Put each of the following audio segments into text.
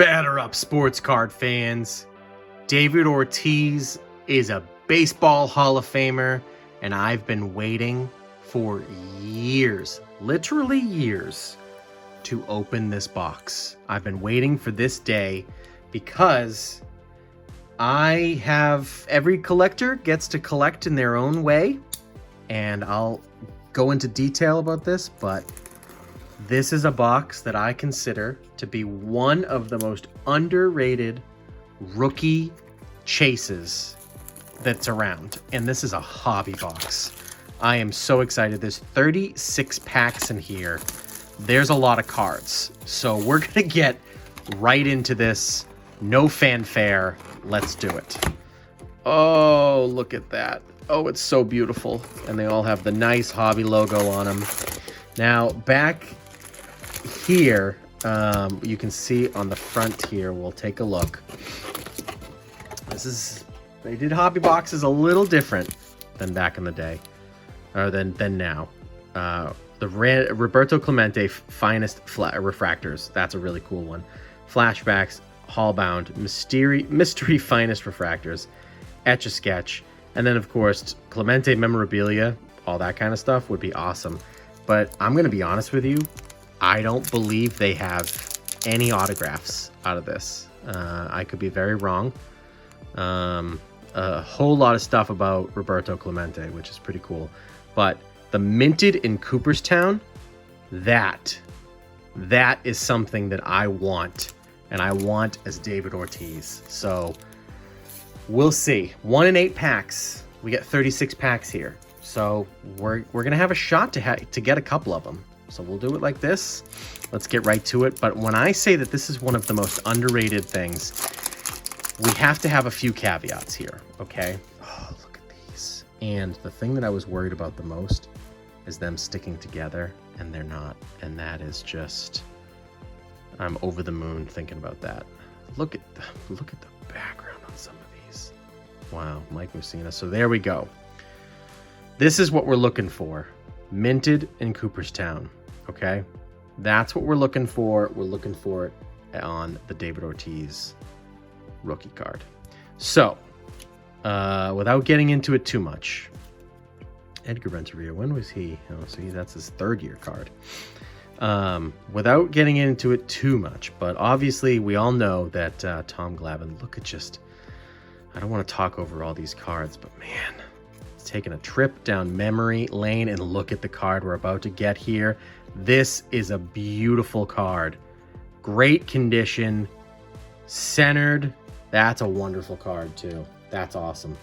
Batter up, sports card fans. David Ortiz is a baseball Hall of Famer, and I've been waiting for years, literally years, to open this box. I've been waiting for this day because every collector gets to collect in their own way, and I'll go into detail about this, but this is a box that I consider to be one of the most underrated rookie chases that's around. And this is a hobby box. I am so excited. There's 36 packs in here. There's a lot of cards. So we're going to get right into this. No fanfare. Let's do it. Oh, look at that. Oh, it's so beautiful. And they all have the nice hobby logo on them. Now, back here, you can see on the front here, we'll take a look. They did hobby boxes a little different than back in the day, or than now. The Roberto Clemente finest refractors. That's a really cool one. Flashbacks, Hallbound, mystery finest refractors, Etch-a-Sketch, and then of course Clemente memorabilia. All that kind of stuff would be awesome. But I'm gonna be honest with you, I don't believe they have any autographs out of this. I could be very wrong. A whole lot of stuff about Roberto Clemente, which is pretty cool. But the minted in Cooperstown, that is something that I want. And I want as David Ortiz. So we'll see. 1 in 8 packs. We get 36 packs here. So we're going to have a shot to get a couple of them. So we'll do it like this. Let's get right to it. But when I say that this is one of the most underrated things, we have to have a few caveats here, okay? Oh, look at these. And the thing that I was worried about the most is them sticking together, and they're not. And that is just, I'm over the moon thinking about that. Look at the background on some of these. Wow, Mike Mussina. So there we go. This is what we're looking for. Minted in Cooperstown, okay? That's what we're looking for. We're looking for it on the David Ortiz rookie card. So, without getting into it too much, Edgar Renteria, when was he? Oh, see, that's his 3rd year card. Without getting into it too much, but obviously we all know that Tom Glavine, look at just, I don't want to talk over all these cards, but man, it's taking a trip down memory lane, and look at the card we're about to get here. This is a beautiful card. Great condition, centered. That's a wonderful card too. That's awesome.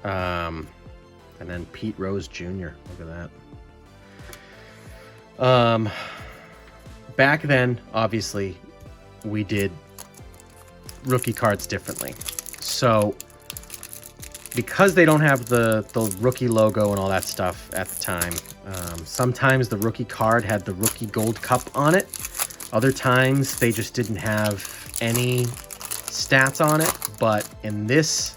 And then Pete Rose Jr. Look at that. Back then, obviously, we did rookie cards differently. So because they don't have the rookie logo and all that stuff at the time, sometimes the rookie card had the rookie gold cup on it. Other times they just didn't have any stats on it. But in this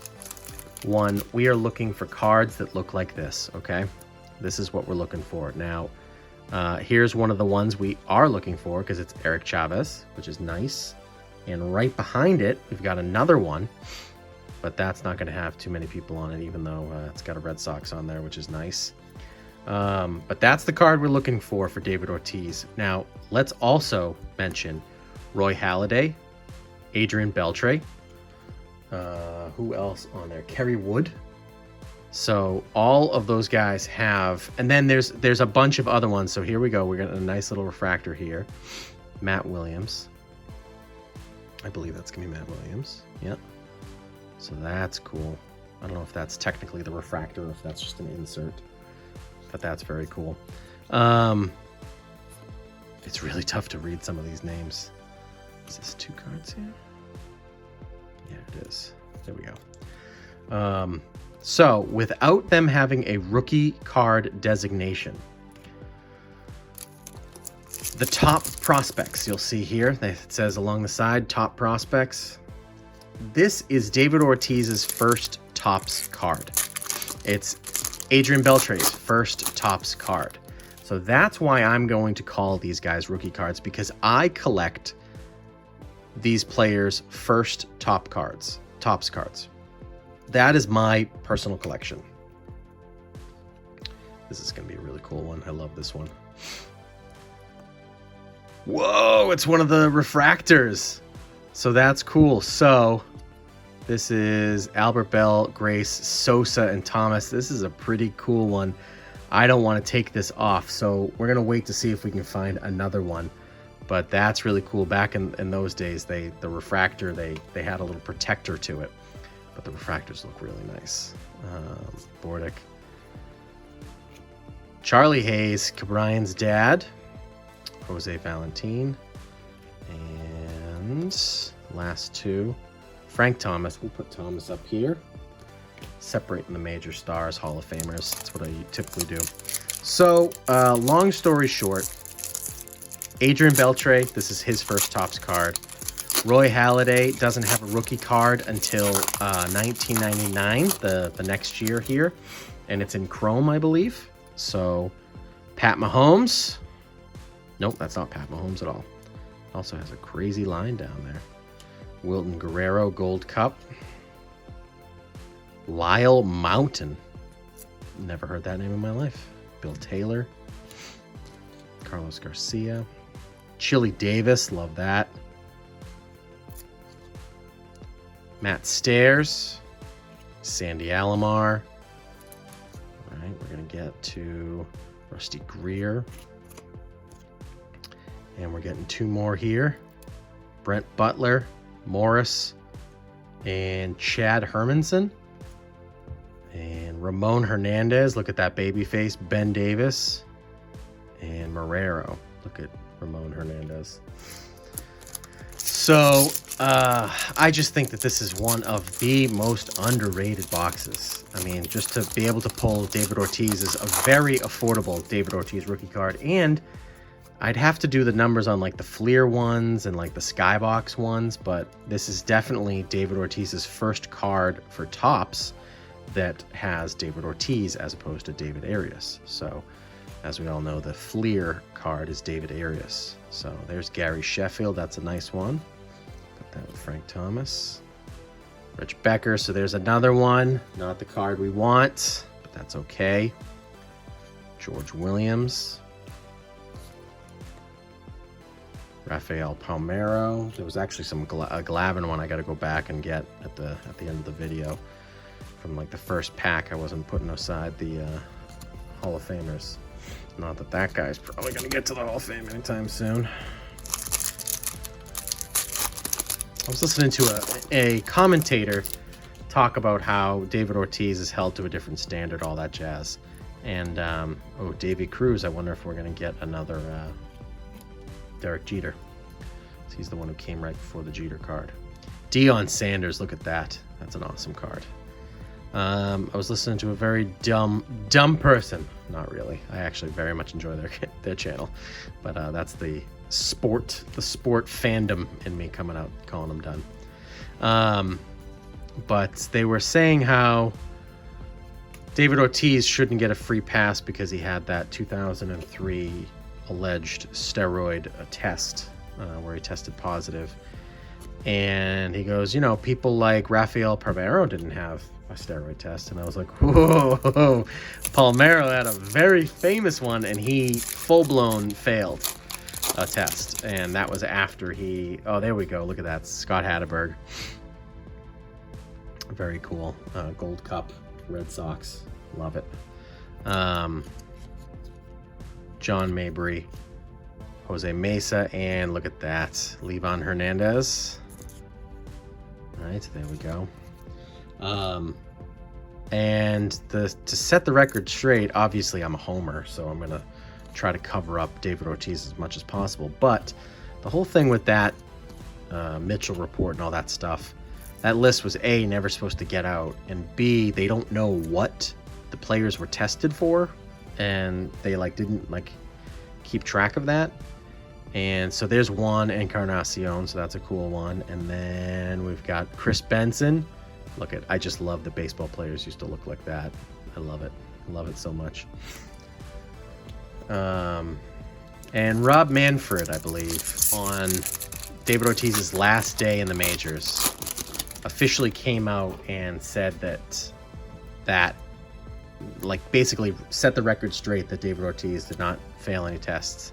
one, we are looking for cards that look like this, okay? This is what we're looking for. Now, here's one of the ones we are looking for, because it's Eric Chavez, which is nice. And right behind it, we've got another one, but that's not going to have too many people on it, even though it's got a Red Sox on there, which is nice. But that's the card we're looking for David Ortiz. Now, let's also mention Roy Halladay, Adrian Beltre. Who else on there? Kerry Wood. So all of those guys have, and then there's a bunch of other ones. So here we go. We got a nice little refractor here. Matt Williams. I believe that's gonna be Matt Williams. Yep. So that's cool. I don't know if that's technically the refractor or if that's just an insert, but that's very cool. It's really tough to read some of these names. Is this 2 cards here? Yeah, it is. There we go. So without them having a rookie card designation, the top prospects you'll see here, it says along the side, top prospects. This is David Ortiz's first Topps card. It's Adrian Beltre's first Topps card. So that's why I'm going to call these guys rookie cards, because I collect these players' first topps cards. That is my personal collection. This is going to be a really cool one. I love this one. Whoa, it's one of the refractors. So that's cool. So this is Albert Bell, Grace, Sosa, and Thomas. This is a pretty cool one. I don't want to take this off, so we're going to wait to see if we can find another one. But that's really cool. Back in those days, the refractor, they had a little protector to it. But the refractors look really nice. Bordick. Charlie Hayes, Cabrian's dad. Jose Valentin. And last two. Frank Thomas. We'll put Thomas up here. Separating the major stars, Hall of Famers. That's what I typically do. So, long story short, Adrian Beltre, this is his first Topps card. Roy Halladay doesn't have a rookie card until 1999, the next year here. And it's in Chrome, I believe. So, Pat Mahomes. Nope, that's not Pat Mahomes at all. Also has a crazy line down there. Wilton Guerrero, Gold Cup. Lyle Mountain. Never heard that name in my life. Bill Taylor. Carlos Garcia. Chili Davis, love that. Matt Stairs. Sandy Alomar. All right, we're going to get to Rusty Greer. And we're getting two more here. Brent Butler, Morris, and Chad Hermanson. And Ramon Hernandez, look at that baby face. Ben Davis. And Marrero, look at Ramon Hernandez. So, I just think that this is one of the most underrated boxes. I mean, just to be able to pull David Ortiz is a very affordable David Ortiz rookie card. And I'd have to do the numbers on like the Fleer ones and like the Skybox ones, but this is definitely David Ortiz's first card for Topps that has David Ortiz as opposed to David Arias. So, as we all know, the Fleer card is David Arias. So there's Gary Sheffield. That's a nice one. Put that with Frank Thomas. Rich Becker. So there's another one. Not the card we want, but that's okay. George Williams. Rafael Palmeiro. There was actually some Glavin one I got to go back and get at the end of the video from like the first pack. I wasn't putting aside the Hall of Famers. Not that that guy's probably going to get to the Hall of Fame anytime soon. I was listening to a commentator talk about how David Ortiz is held to a different standard, all that jazz. And, Davey Cruz, I wonder if we're going to get another Derek Jeter. So he's the one who came right before the Jeter card. Deion Sanders, look at that. That's an awesome card. I was listening to a very dumb person. Not really. I actually very much enjoy their channel. But that's the sport fandom in me coming out, calling them done. But they were saying how David Ortiz shouldn't get a free pass because he had that 2003 alleged steroid test where he tested positive. And he goes, people like Rafael Palmeiro didn't have a steroid test. And I was like, whoa, Palmeiro had a very famous one and he full-blown failed a test. And that was after there we go. Look at that. Scott Hatteberg. Very cool. Gold Cup, Red Sox. Love it. John Mabry, Jose Mesa, and look at that. Levon Hernandez. All right, there we go. And to set the record straight, obviously I'm a homer, so I'm going to try to cover up David Ortiz as much as possible. But the whole thing with that Mitchell report and all that stuff, that list was A, never supposed to get out, and B, they don't know what the players were tested for, and they didn't keep track of that. And so there's one, Encarnacion, so that's a cool one. And then we've got Chris Benson. I just love that baseball players used to look like that. I love it. I love it so much. And Rob Manfred, I believe, on David Ortiz's last day in the majors, officially came out and said that like basically set the record straight that David Ortiz did not fail any tests,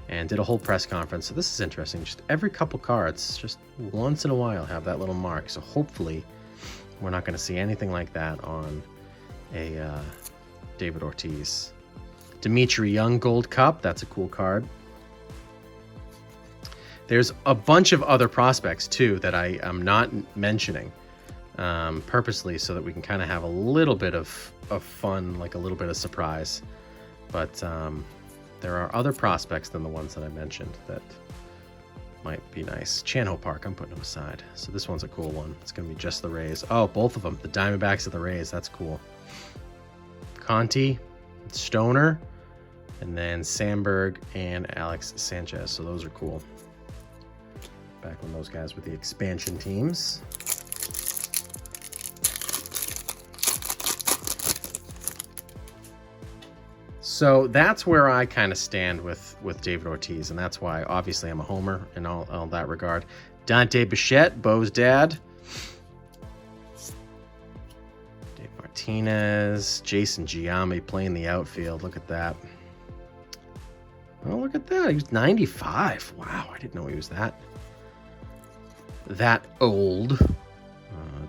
and did a whole press conference. So this is interesting. Just every couple cards, just once in a while, have that little mark. So hopefully we're not going to see anything like that on a David Ortiz. Dimitri Young Gold Cup. That's a cool card. There's a bunch of other prospects too that I am not mentioning purposely, so that we can kind of have a little bit of fun, like a little bit of surprise. But there are other prospects than the ones that I mentioned that might be nice. Chan-Ho Park, I'm putting them aside. So this one's a cool one. It's going to be just the Rays. Oh, both of them. The Diamondbacks of the Rays. That's cool. Conti, Stoner, and then Sandberg and Alex Sanchez. So those are cool. Back when those guys were the expansion teams. So that's where I kind of stand with David Ortiz, and that's why obviously I'm a homer in all that regard. Dante Bichette, Bo's dad. Dave Martinez, Jason Giambi playing the outfield. Look at that. Oh, look at that. He was 95. Wow, I didn't know he was that old.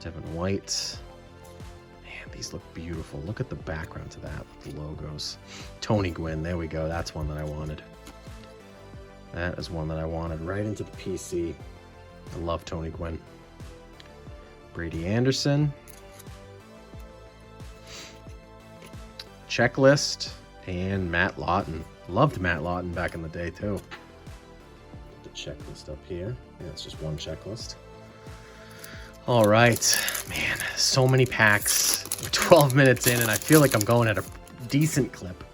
Devin White. Man, these look beautiful. Look at the background to that with the logos. Tony Gwynn, there we go. That's one that I wanted. That is one that I wanted right into the PC. I love Tony Gwynn. Brady Anderson. Checklist. And Matt Lawton. Loved Matt Lawton back in the day too. The checklist up here. Yeah, it's just one checklist. All right, man, so many packs. We're 12 minutes in, and I feel like I'm going at a decent clip.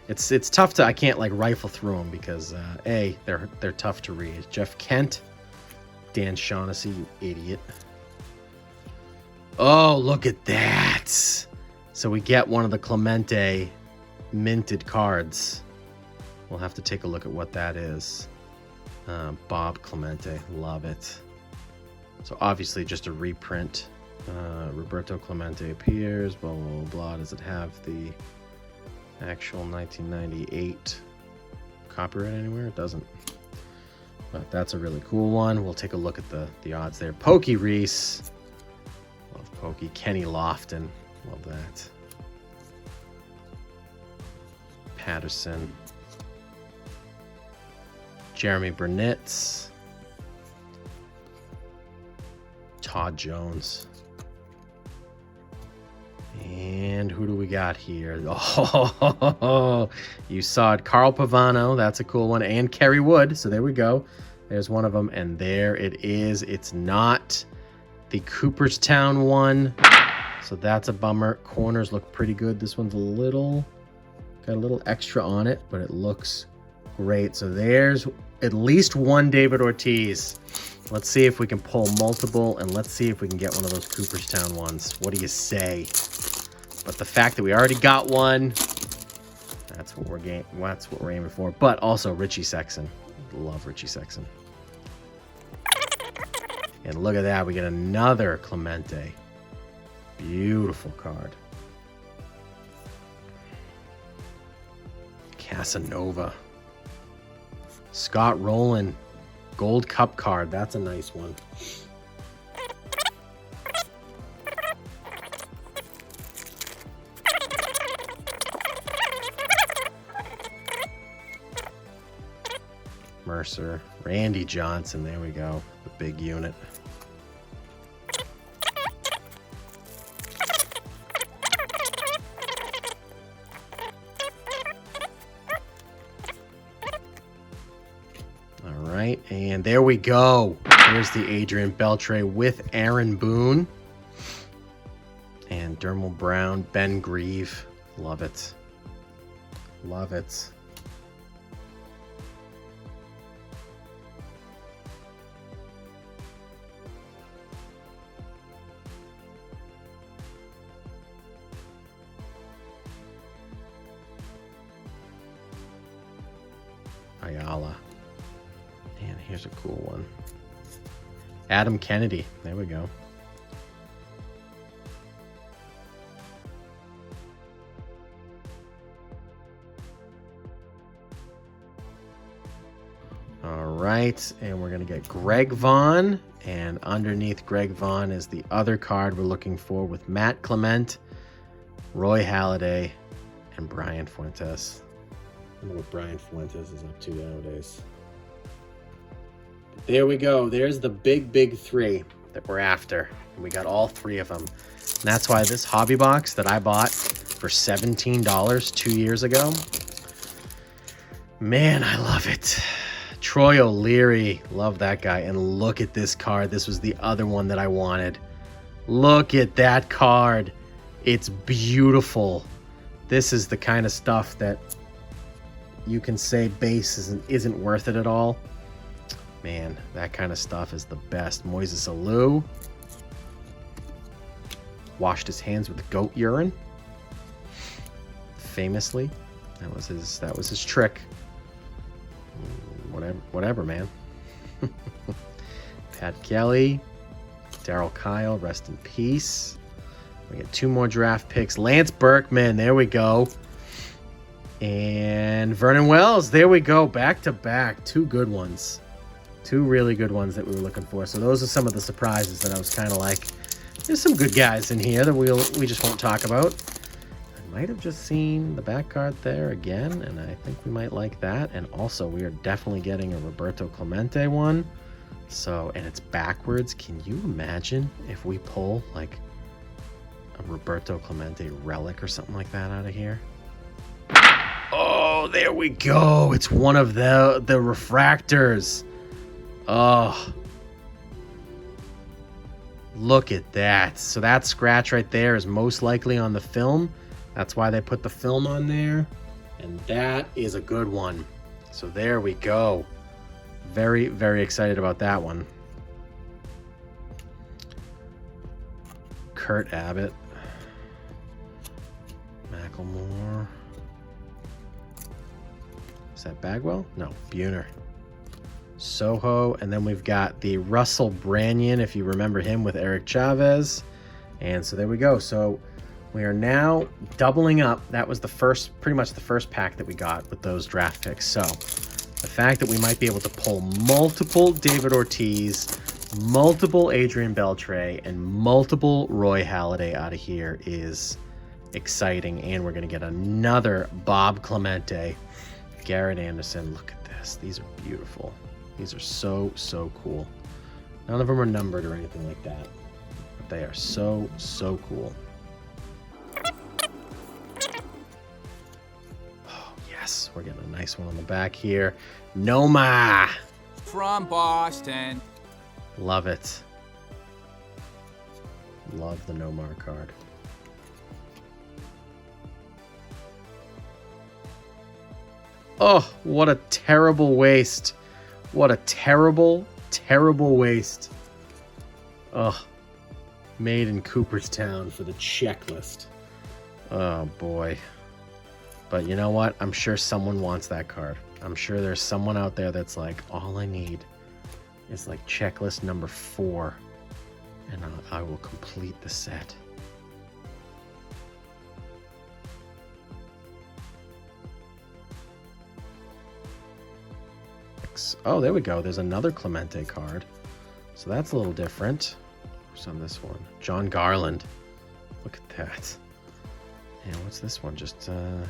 It's tough to, I can't like rifle through them because they're tough to read. Jeff Kent, Dan Shaughnessy, you idiot. Oh, look at that. So we get one of the Clemente minted cards. We'll have to take a look at what that is. Bob Clemente, love it. So obviously just a reprint. Roberto Clemente appears, blah, blah, blah, blah. Does it have the actual 1998 copyright anywhere? It doesn't. But that's a really cool one. We'll take a look at the odds there. Pokey Reese. Love Pokey. Kenny Lofton. Love that. Patterson. Jeremy Burnett. Todd Jones. And who do we got here? Oh, you saw it. Carl Pavano. That's a cool one. And Kerry Wood. So there we go. There's one of them. And there it is. It's not the Cooperstown one. So that's a bummer. Corners look pretty good. This one's got a little extra on it, but it looks great. So there's at least one David Ortiz. Let's see if we can pull multiple, and let's see if we can get one of those Cooperstown ones. What do you say? But the fact that we already got one, that's what we're aiming for. But also Richie Sexson. Love Richie Sexson. And look at that, we get another Clemente. Beautiful card. Casanova. Scott Rowland. Gold Cup card. That's a nice one. Mercer. Randy Johnson. There we go. The big unit. And there we go. There's the Adrian Beltre with Aaron Boone. And Dermal Brown, Ben Grieve. Love it. Love it. Ayala. And Here's a cool one. Adam Kennedy. There we go. All right, and we're going to get Greg Vaughn, and underneath Greg Vaughn is the other card we're looking for with Matt Clement, Roy Halladay, and Brian Fuentes. I don't know what Brian Fuentes is up to nowadays. But there we go. There's the big three that we're after. And we got all three of them. And that's why this hobby box that I bought for $17 2 years ago, man, I love it. Troy O'Leary, love that guy. And look at this card. This was the other one that I wanted. Look at that card. It's beautiful. This is the kind of stuff that you can say base isn't worth it at all. Man, that kind of stuff is the best. Moises Alou washed his hands with goat urine. Famously, that was his trick. Whatever, man. Pat Kelly, Darryl Kyle, rest in peace. We get 2 more draft picks. Lance Berkman, there we go. And Vernon Wells, there we go. Back to back. 2 good ones. 2 really good ones that we were looking for. So those are some of the surprises that I was kind of like, there's some good guys in here that we just won't talk about. I might have just seen the back card there again, and I think we might like that. And also, we are definitely getting a Roberto Clemente one. So, and it's backwards. Can you imagine if we pull like a Roberto Clemente relic or something like that out of here? Oh, there we go. It's one of the refractors. Oh, look at that. So that scratch right there is most likely on the film. That's why they put the film on there. And that is a good one. So there we go. Very, very excited about that one. Kurt Abbott. Macklemore. Is that Bagwell? No, Buhner. Soho. And then we've got the Russell Branyan, if you remember him, with Eric Chavez. And so there we go. So we are now doubling up. That was pretty much the first pack that we got with those draft picks. So the fact that we might be able to pull multiple David Ortiz, multiple Adrian Beltre, and multiple Roy Halladay out of here is exciting. And we're going to get another Bob Clemente, Garrett Anderson. Look at this. These are beautiful. These are so, so cool. None of them are numbered or anything like that, but they are so, so cool. Yes, we're getting a nice one on the back here. Noma from Boston. Love it. Love the Nomar card. Oh, what a terrible waste. What a terrible, terrible waste. Oh, made in Cooperstown for the checklist. Oh, boy. But you know what? I'm sure someone wants that card. I'm sure there's someone out there that's like, all I need is like checklist number 4, and I will complete the set. Oh, there we go. There's another Clemente card. So that's a little different. Who's on this one? John Garland. Look at that. And what's this one? Just a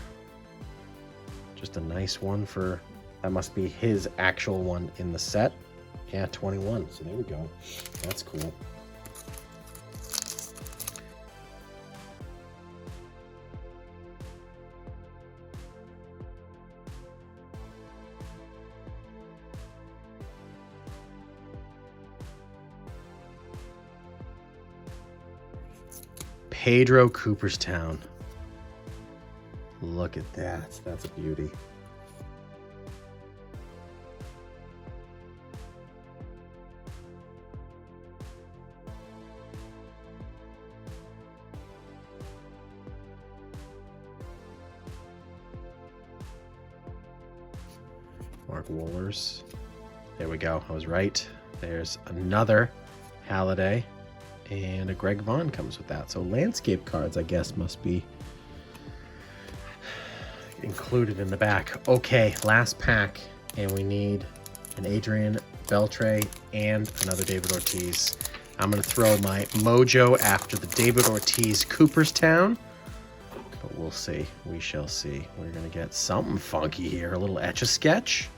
nice one for, that must be his actual one in the set. Yeah, 21. So there we go. That's cool. Pedro Cooperstown. Look at that. That's a beauty. Mark Wohlers. There we go. I was right. There's another Halliday, and a Greg Vaughn comes with that. So landscape cards, I guess, must be included in the back. Okay, last pack, and we need an Adrian Beltre and another David Ortiz. I'm going to throw my mojo after the David Ortiz Cooperstown, but we'll see. We shall see. We're going to get something funky here. A little Etch-a-Sketch.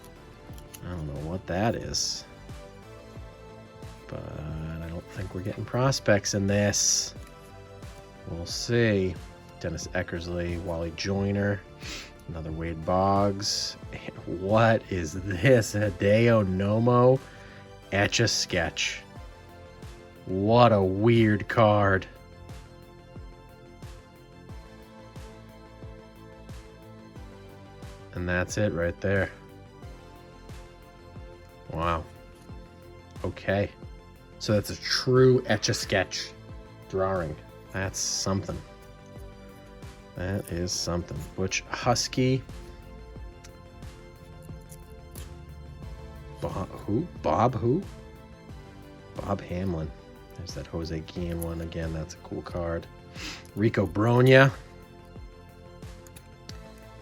I don't know what that is, but I don't think we're getting prospects in this. We'll see. Dennis Eckersley, Wally Joyner, another Wade Boggs. And what is this? Hideo Nomo Etch-a-Sketch. What a weird card. And that's it right there. Wow. Okay. So that's a true Etch-a-Sketch drawing. That's something. That is something. Butch Husky. Bob who? Bob Hamlin. There's that Jose Guillen one again. That's a cool card. Rico Bronya.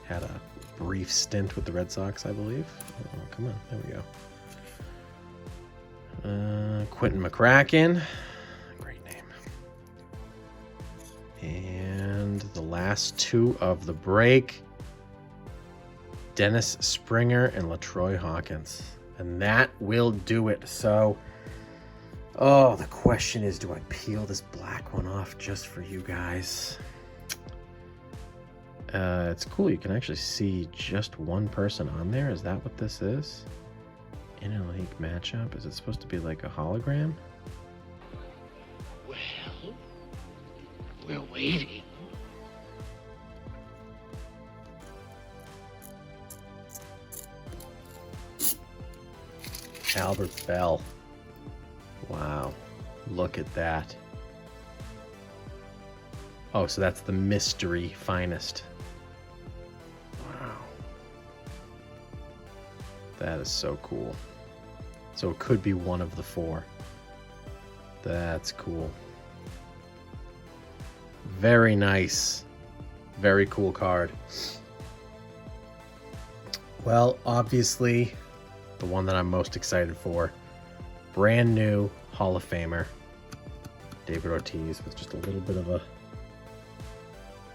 Had a brief stint with the Red Sox, I believe. Oh, come on. There we go. Quentin McCracken. Great name. And the last two of the break. Dennis Springer and LaTroy Hawkins. And that will do it. So, oh, the question is, do I peel this black one off just for you guys? It's cool. You can actually see just one person on there. Is that what this is? Interleague matchup. Is it supposed to be like a hologram? Well, we're waiting. Albert Bell. Wow. Look at that. Oh, so that's the mystery finest. Wow. That is so cool. So it could be one of the four. That's cool. Very nice. Very cool card. Well, obviously, the one that I'm most excited for. Brand new Hall of Famer. David Ortiz with just a little bit of a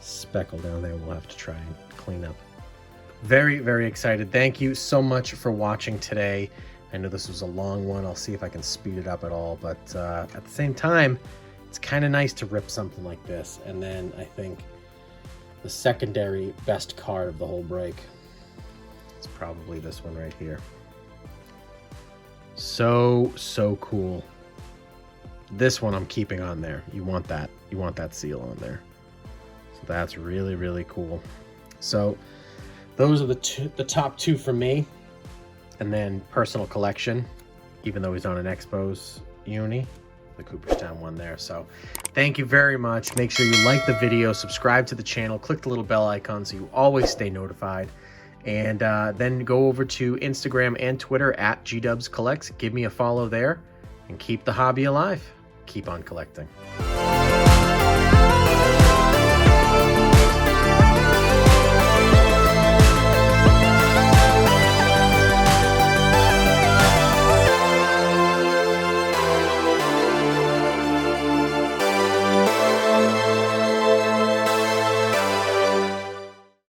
speckle down there. We'll have to try and clean up. Very, very excited. Thank you so much for watching today. I know this was a long one. I'll see if I can speed it up at all. But at the same time, it's kind of nice to rip something like this. And then I think the secondary best card of the whole break is probably this one right here. So cool. This one I'm keeping on there. You want that. You want that seal on there. So that's really, really cool. So those are the top two for me. And then personal collection, even though he's on an Expos uni, the Cooperstown one there. So thank you very much. Make sure you like the video, subscribe to the channel, click the little bell icon so you always stay notified. And then go over to Instagram and Twitter at GDubsCollects. Give me a follow there and keep the hobby alive. Keep on collecting.